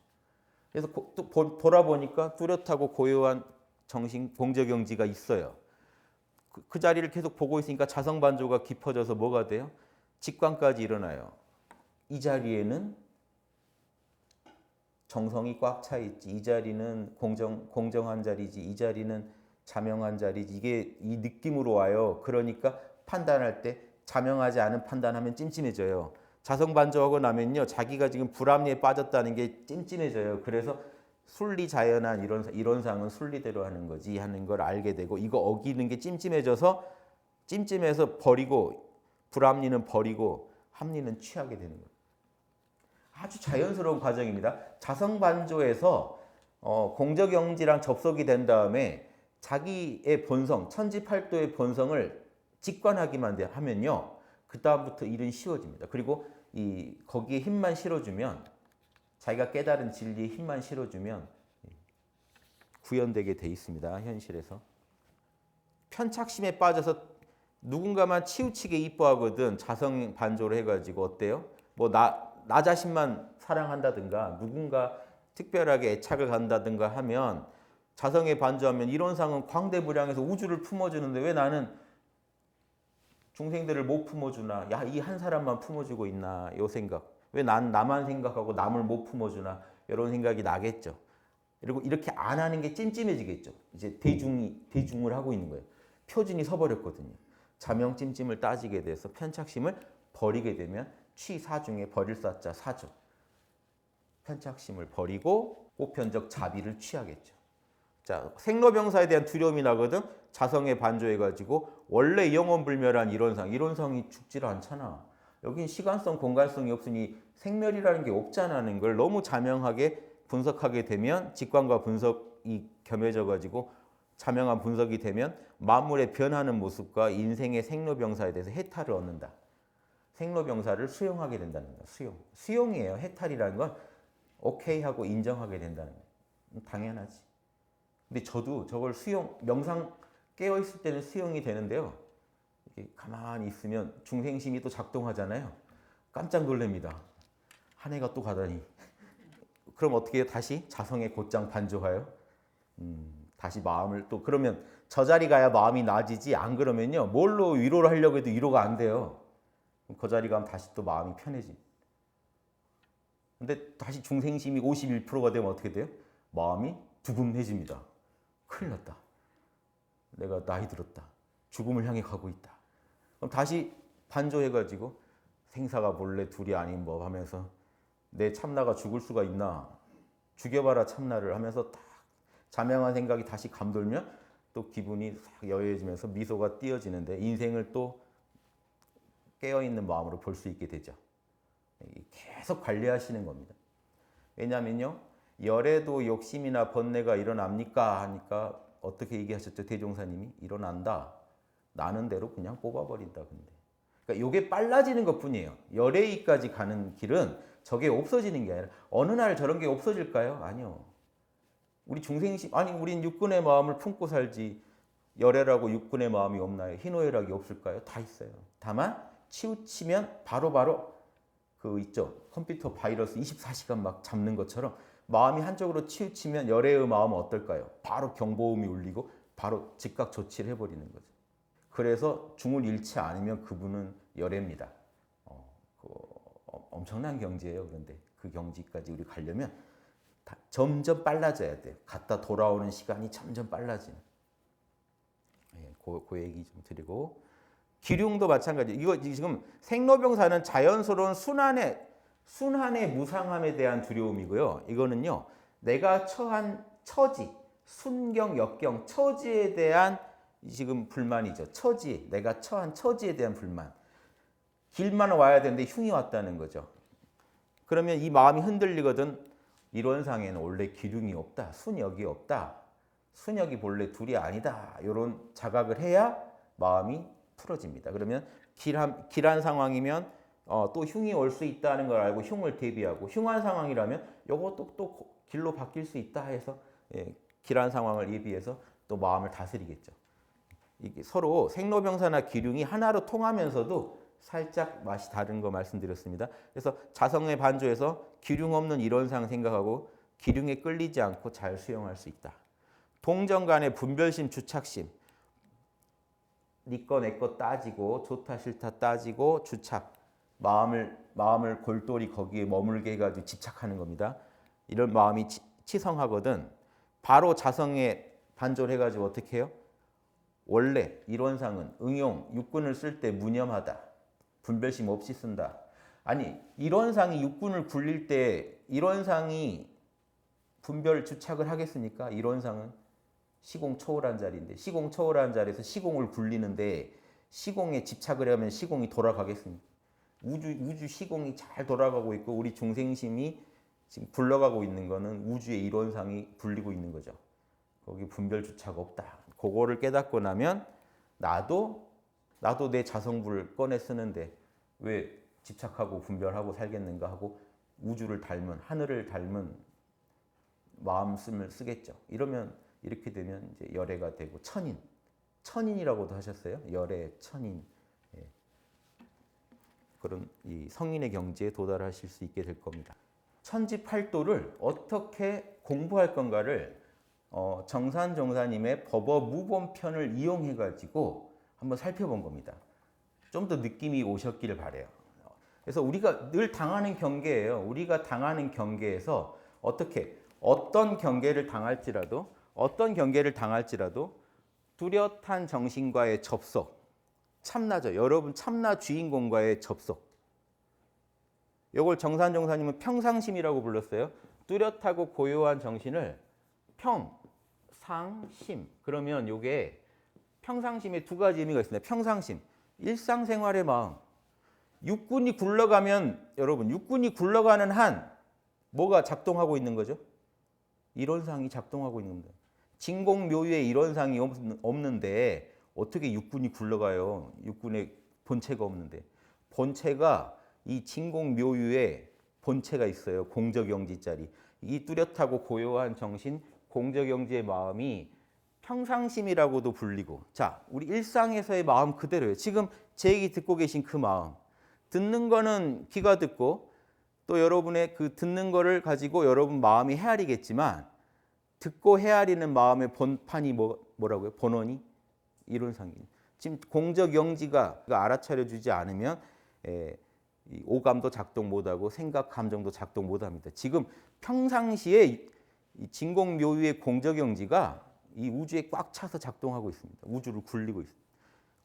그래서 또 돌아보니까 뚜렷하고 고요한 정신 공적영지가 있어요. 그 자리를 계속 보고 있으니까 자성반조가 깊어져서 뭐가 돼요? 직관까지 일어나요. 이 자리에는 정성이 꽉 차 있지. 이 자리는 공정한 자리지. 이 자리는 자명한 자리지. 이게 이 느낌으로 와요. 그러니까 판단할 때 자명하지 않은 판단하면 찜찜해져요. 자성반조하고 나면요. 자기가 지금 불합리에 빠졌다는 게 찜찜해져요. 그래서 순리자연한 이론상은 순리대로 하는 거지 하는 걸 알게 되고 이거 어기는 게 찜찜해서 버리고 불합리는 버리고 합리는 취하게 되는 거예요. 아주 자연스러운 과정입니다. 자성반조에서 공적영지랑 접속이 된 다음에 자기의 본성, 천지팔도의 본성을 직관하기만 하면요. 그 다음부터 일은 쉬워집니다. 그리고 거기에 힘만 실어주면 자기가 깨달은 진리에 힘만 실어주면 구현되게 돼 있습니다. 현실에서. 편착심에 빠져서 누군가만 치우치게 이뻐하거든 자성 반조를 해가지고 어때요? 뭐 나 자신만 사랑한다든가 누군가 특별하게 애착을 간다든가 하면 자성에 반조하면 이론상은 광대무량해서 우주를 품어주는데 왜 나는 중생들을 못 품어주나? 야, 이 한 사람만 품어주고 있나? 요 생각. 왜 나만 생각하고 남을 못 품어주나? 이런 생각이 나겠죠. 그리고 이렇게 안 하는 게 찜찜해지겠죠. 이제 대중을 하고 있는 거예요. 표준이 서버렸거든요. 자명 찜찜을 따지게 돼서 편착심을 버리게 되면 취사중에 버릴 사자 사죠. 편착심을 버리고 보편적 자비를 취하겠죠. 자, 생로병사에 대한 두려움이 나거든. 자성에 반조해가지고 원래 영원불멸한 이론상이 죽지를 않잖아. 여긴 시간성, 공간성이 없으니 생멸이라는 게 없잖아는 걸 너무 자명하게 분석하게 되면 직관과 분석이 겸해져가지고 자명한 분석이 되면 만물의 변하는 모습과 인생의 생로병사에 대해서 해탈을 얻는다. 생로병사를 수용하게 된다는 거야. 수용이에요. 해탈이라는 건 오케이 하고 인정하게 된다는 거야. 당연하지. 근데 저도 저걸 명상 깨어있을 때는 수용이 되는데요. 이렇게 가만히 있으면 중생심이 또 작동하잖아요. 깜짝 놀랍니다. 한 해가 또 가다니. 그럼 어떻게 해요? 다시 자성의 곧장 반조하여? 다시 마음을 또 그러면 저 자리 가야 마음이 나아지지 안 그러면요. 뭘로 위로를 하려고 해도 위로가 안 돼요. 그 자리 가면 다시 또 마음이 편해지. 근데 다시 중생심이 51%가 되면 어떻게 돼요? 마음이 두근해집니다. 큰일 났다. 내가 나이 들었다. 죽음을 향해 가고 있다. 그럼 다시 반조해가지고 생사가 본래 둘이 아닌 법 하면서 내 참나가 죽을 수가 있나? 죽여봐라 참나를 하면서 딱 자명한 생각이 다시 감돌면 또 기분이 싹 여유해지면서 미소가 띄어지는데 인생을 또 깨어있는 마음으로 볼 수 있게 되죠. 계속 관리하시는 겁니다. 왜냐하면요. 열에도 욕심이나 번뇌가 일어납니까? 하니까 어떻게 얘기하셨죠? 대종사님이 일어난다. 나는 대로 그냥 뽑아버린다. 근데 그러니까 이게 빨라지는 것뿐이에요. 열애의까지 가는 길은 저게 없어지는 게 아니라 어느 날 저런 게 없어질까요? 아니요. 우리 중생심 우린 육군의 마음을 품고 살지 열애라고 육군의 마음이 없나요? 희노애락이 없을까요? 다 있어요. 다만 치우치면 바로바로 그 있죠. 컴퓨터 바이러스 24시간 막 잡는 것처럼 마음이 한쪽으로 치우치면 열애의 마음은 어떨까요? 바로 경보음이 울리고 바로 즉각 조치를 해버리는 거죠. 그래서 중을 잃지 않으면 그분은 열애입니다. 엄청난 경지예요. 그런데 그 경지까지 우리 가려면 점점 빨라져야 돼요. 갔다 돌아오는 시간이 점점 빨라지는. 그 얘기 좀 드리고 기륭도 마찬가지. 이거 지금 생로병사는 자연스러운 순환의 무상함에 대한 두려움이고요. 이거는요. 내가 처한 처지, 순경, 역경, 처지에 대한 지금 불만이죠. 내가 처한 처지에 대한 불만. 길만 와야 되는데 흉이 왔다는 거죠. 그러면 이 마음이 흔들리거든. 이론상에는 원래 기륭이 없다. 순역이 없다. 순역이 본래 둘이 아니다. 이런 자각을 해야 마음이 풀어집니다. 그러면 길한 상황이면 또 흉이 올 수 있다는 걸 알고 흉을 대비하고 흉한 상황이라면 이것도 또 길로 바뀔 수 있다 해서 길한 상황을 예비해서 또 마음을 다스리겠죠. 이게 서로 생로병사나 기륭이 하나로 통하면서도 살짝 맛이 다른 거 말씀드렸습니다. 그래서 자성의 반조에서 기륭 없는 이론상 생각하고 기륭에 끌리지 않고 잘 수용할 수 있다. 동정 간의 분별심, 주착심. 네 거 내 거 따지고 좋다 싫다 따지고 주착. 마음을 골똘히 거기에 머물게 해가지고 집착하는 겁니다. 이런 마음이 치성하거든. 바로 자성에 반조해가지고 어떻게 해요? 원래 이론상은 응용, 육군을 쓸 때 무념하다. 분별심 없이 쓴다. 아니 이론상이 육군을 굴릴 때 이론상이 분별 주착을 하겠습니까? 이론상은 시공 초월한 자리인데 시공 초월한 자리에서 시공을 굴리는데 시공에 집착을 하면 시공이 돌아가겠습니까? 우주 시공이 잘 돌아가고 있고 우리 중생심이 지금 굴러가고 있는 거는 우주의 이론상이 굴리고 있는 거죠. 거기 분별 주착 없다. 그거를 깨닫고 나면 나도 내 자성불을 꺼내 쓰는데 왜 집착하고 분별하고 살겠는가 하고 우주를 닮은 하늘을 닮은 마음씀을 쓰겠죠. 이러면 이렇게 되면 이제 열애가 되고 천인이라고도 하셨어요. 열애, 천인. 예. 그런 이 성인의 경지에 도달하실 수 있게 될 겁니다. 천지팔도를 어떻게 공부할 건가를 정산정사님의 법어무본편을 이용해 가지고 한번 살펴본 겁니다. 좀 더 느낌이 오셨기를 바래요. 그래서 우리가 늘 당하는 경계예요. 우리가 당하는 경계에서 어떤 경계를 당할지라도 뚜렷한 정신과의 접속, 참나죠. 여러분 참나 주인공과의 접속. 이걸 정산정사님은 평상심이라고 불렀어요. 뚜렷하고 고요한 정신을 평상심. 그러면 이게 평상심에 두 가지 의미가 있습니다. 평상심, 일상생활의 마음. 육군이 굴러가면 여러분 육군이 굴러가는 한 뭐가 작동하고 있는 거죠? 이론상이 작동하고 있는 거예요. 진공묘유에 이론상이 없는데 어떻게 육군이 굴러가요? 육군의 본체가 없는데. 본체가 이 진공묘유에 본체가 있어요. 공적영지짜리. 이 뚜렷하고 고요한 정신, 공적영지의 마음이 평상심이라고도 불리고. 자, 우리 일상에서의 마음 그대로예요. 지금 제 얘기 듣고 계신 그 마음. 듣는 거는 귀가 듣고 또 여러분의 그 듣는 거를 가지고 여러분 마음이 헤아리겠지만 듣고 헤아리는 마음의 본판이 뭐라고요? 본원이 이론상이. 지금 공적영지가 알아차려 주지 않으면 이 오감도 작동 못하고 생각, 감정도 작동 못합니다. 지금 평상시에 이 진공묘유의 공적영지가 이 우주에 꽉 차서 작동하고 있습니다. 우주를 굴리고 있습니다.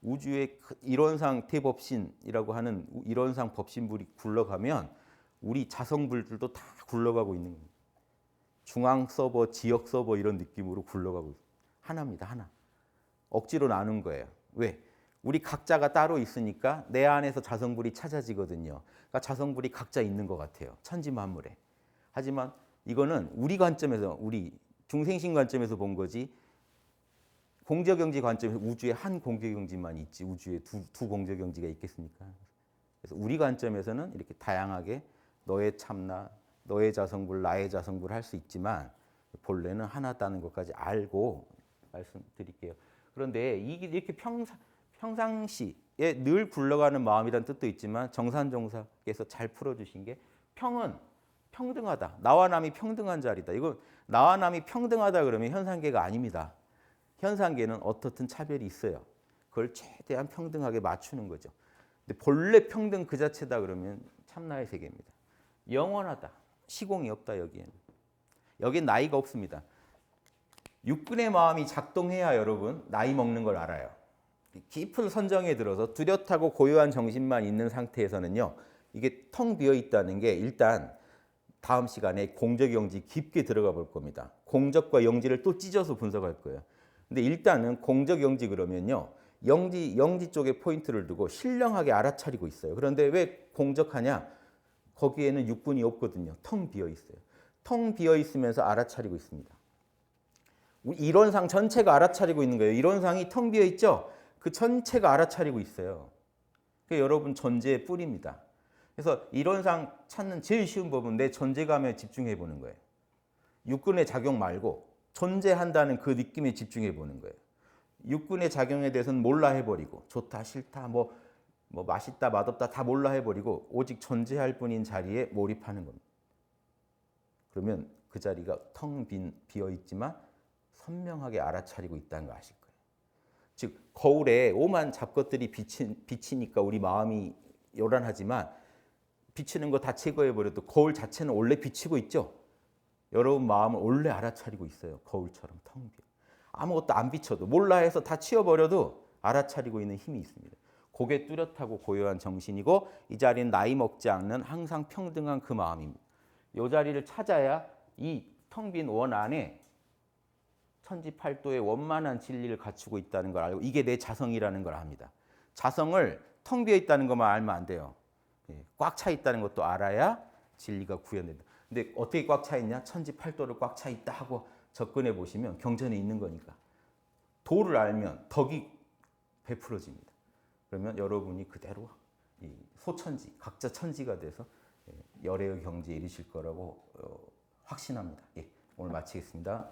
우주의 이론상 대법신이라고 하는 이론상 법신불이 굴러가면 우리 자성불들도 다 굴러가고 있는 겁니다. 중앙 서버, 지역 서버 이런 느낌으로 굴러가고 있습니다. 하나입니다. 하나. 억지로 나눈 거예요. 왜? 우리 각자가 따로 있으니까 내 안에서 자성불이 찾아지거든요. 그러니까 자성불이 각자 있는 것 같아요. 천지만물에. 하지만 이거는 우리 관점에서, 우리 중생신 관점에서 본 거지 공적영지 관점에서 우주에 한 공적영지만 있지 우주에 두 공적영지가 있겠습니까? 그래서 우리 관점에서는 이렇게 다양하게 너의 참나, 너의 자성불, 나의 자성불 할 수 있지만 본래는 하나다는 것까지 알고 말씀드릴게요. 그런데 이게 이렇게 평상시에 늘 굴러가는 마음이라는 뜻도 있지만 정산정사께서 잘 풀어주신 게 평은 평등하다. 나와 남이 평등한 자리다. 이거 나와 남이 평등하다 그러면 현상계가 아닙니다. 현상계는 어떻든 차별이 있어요. 그걸 최대한 평등하게 맞추는 거죠. 근데 본래 평등 그 자체다 그러면 참나의 세계입니다. 영원하다. 시공이 없다 여기에는. 여긴 나이가 없습니다. 육군의 마음이 작동해야 여러분 나이 먹는 걸 알아요. 깊은 선정에 들어서 뚜렷하고 고요한 정신만 있는 상태에서는요. 이게 텅 비어 있다는 게 일단 다음 시간에 공적영지 깊게 들어가 볼 겁니다. 공적과 영지를 또 찢어서 분석할 거예요. 근데 일단은 공적영지 그러면요. 영지 쪽에 포인트를 두고 신령하게 알아차리고 있어요. 그런데 왜 공적하냐? 거기에는 육군이 없거든요. 텅 비어 있어요. 텅 비어 있으면서 알아차리고 있습니다. 이론상 전체가 알아차리고 있는 거예요. 이론상이 텅 비어 있죠? 그 전체가 알아차리고 있어요. 그게 여러분 존재의 뿌리입니다. 그래서 이론상 찾는 제일 쉬운 법은 내 존재감에 집중해 보는 거예요. 육군의 작용 말고 존재한다는 그 느낌에 집중해 보는 거예요. 육군의 작용에 대해서는 몰라 해버리고 좋다 싫다 뭐 맛있다 맛없다 다 몰라 해버리고 오직 존재할 뿐인 자리에 몰입하는 겁니다. 그러면 그 자리가 텅 비어 있지만 선명하게 알아차리고 있다는 거 아실 거예요. 즉 거울에 오만 잡것들이 비치니까 우리 마음이 요란하지만 비치는 거 다 제거해버려도 거울 자체는 원래 비치고 있죠. 여러분 마음을 원래 알아차리고 있어요. 거울처럼 텅 비어. 아무것도 안 비춰도 몰라 해서 다 치워버려도 알아차리고 있는 힘이 있습니다. 그게 뚜렷하고 고요한 정신이고 이 자리는 나이 먹지 않는 항상 평등한 그 마음입니다. 이 자리를 찾아야 이 텅 빈 원 안에 천지팔도의 원만한 진리를 갖추고 있다는 걸 알고 이게 내 자성이라는 걸 압니다. 자성을 텅 비어 있다는 것만 알면 안 돼요. 꽉 차 있다는 것도 알아야 진리가 구현된다. 근데 어떻게 꽉 차 있냐? 천지팔도를 꽉 차 있다 하고 접근해 보시면 경전에 있는 거니까. 도를 알면 덕이 베풀어집니다. 그러면 여러분이 그대로 이 소천지, 각자 천지가 돼서 열애의 경지에 이르실 거라고 확신합니다. 예, 오늘 마치겠습니다.